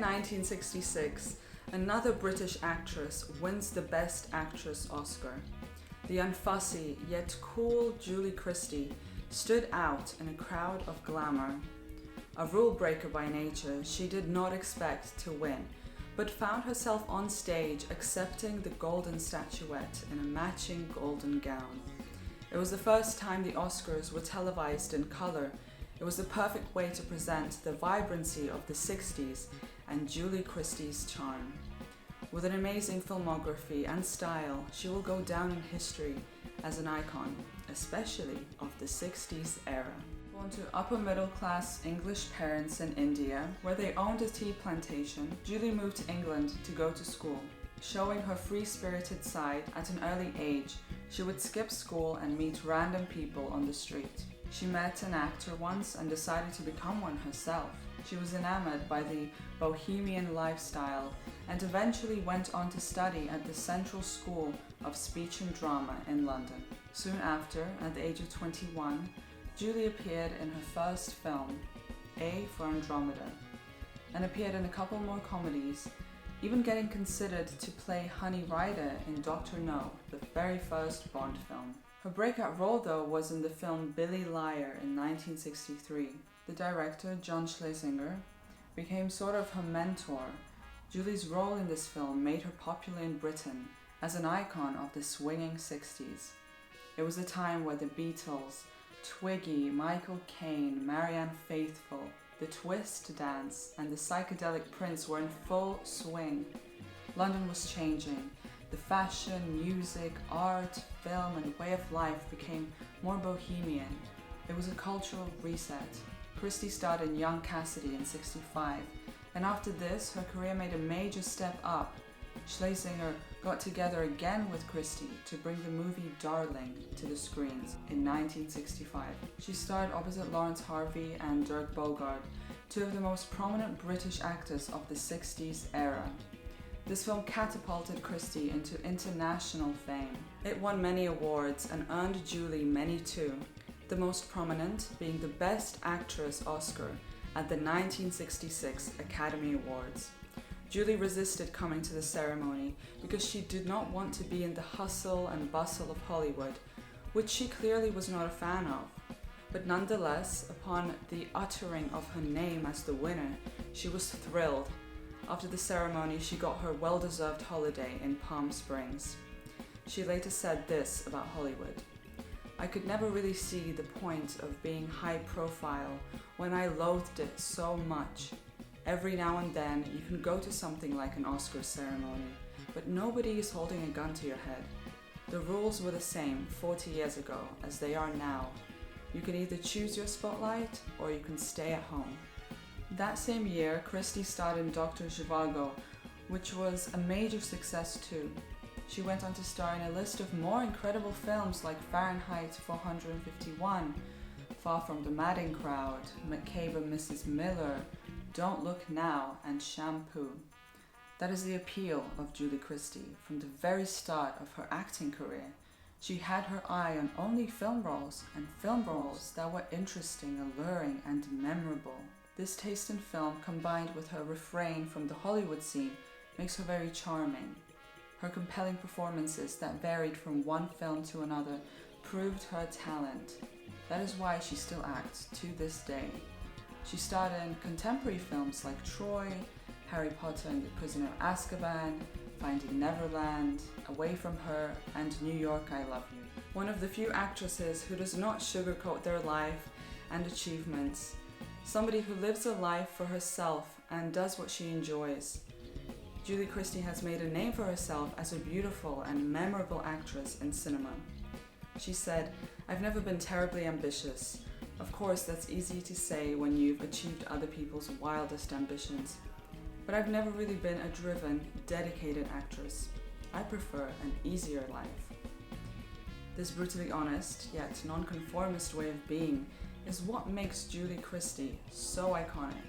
1966, another British actress wins the Best Actress Oscar. The unfussy yet cool Julie Christie stood out in a crowd of glamour. A rule breaker by nature, she did not expect to win, but found herself on stage accepting the golden statuette in a matching golden gown. It was the first time the Oscars were televised in color. It was the perfect way to present the vibrancy of the 60s and Julie Christie's charm. With an amazing filmography and style, she will go down in history as an icon, especially of the 60s era. Born to upper-middle-class English parents in India, where they owned a tea plantation, Julie moved to England to go to school. Showing her free-spirited side at an early age, she would skip school and meet random people on the street. She met an actor once and decided to become one herself. She was enamored by the bohemian lifestyle and eventually went on to study at the Central School of Speech and Drama in London. Soon after, at the age of 21, Julie appeared in her first film, A for Andromeda, and appeared in a couple more comedies, even getting considered to play Honey Rider in Dr. No, the very first Bond film. Her breakout role, though, was in the film Billy Liar in 1963. The director, John Schlesinger, became sort of her mentor. Julie's role in this film made her popular in Britain as an icon of the swinging 60s. It was a time where the Beatles, Twiggy, Michael Caine, Marianne Faithfull, the twist dance, and the psychedelic Prince were in full swing. London was changing. The fashion, music, art, film, and way of life became more bohemian. It was a cultural reset. Christie starred in Young Cassidy in '65, and after this, her career made a major step up. Schlesinger got together again with Christie to bring the movie Darling to the screens in 1965. She starred opposite Lawrence Harvey and Dirk Bogarde, two of the most prominent British actors of the 60s era. This film catapulted Christie into international fame. It won many awards and earned Julie many too, the most prominent being the Best Actress Oscar at the 1966 Academy Awards. Julie resisted coming to the ceremony because she did not want to be in the hustle and bustle of Hollywood, which she clearly was not a fan of. But nonetheless, upon the uttering of her name as the winner, she was thrilled. After the ceremony, she got her well-deserved holiday in Palm Springs. She later said this about Hollywood: "I could never really see the point of being high profile when I loathed it so much. Every now and then you can go to something like an Oscar ceremony, but nobody is holding a gun to your head. The rules were the same 40 years ago as they are now. You can either choose your spotlight or you can stay at home." That same year, Christie starred in Dr. Zhivago, which was a major success too. She went on to star in a list of more incredible films like Fahrenheit 451, Far From the Madding Crowd, McCabe and Mrs. Miller, Don't Look Now, and Shampoo. That is the appeal of Julie Christie. From the very start of her acting career, she had her eye on only film roles, and film roles that were interesting, alluring, and memorable. This taste in film, combined with her refrain from the Hollywood scene, makes her very charming. Her compelling performances that varied from one film to another proved her talent. That is why she still acts to this day. She starred in contemporary films like Troy, Harry Potter and the Prisoner of Azkaban, Finding Neverland, Away From Her, and New York, I Love You. One of the few actresses who does not sugarcoat their life and achievements. Somebody who lives a life for herself and does what she enjoys. Julie Christie has made a name for herself as a beautiful and memorable actress in cinema. She said, "I've never been terribly ambitious. Of course, that's easy to say when you've achieved other people's wildest ambitions. But I've never really been a driven, dedicated actress. I prefer an easier life." This brutally honest, yet non-conformist way of being is what makes Julie Christie so iconic.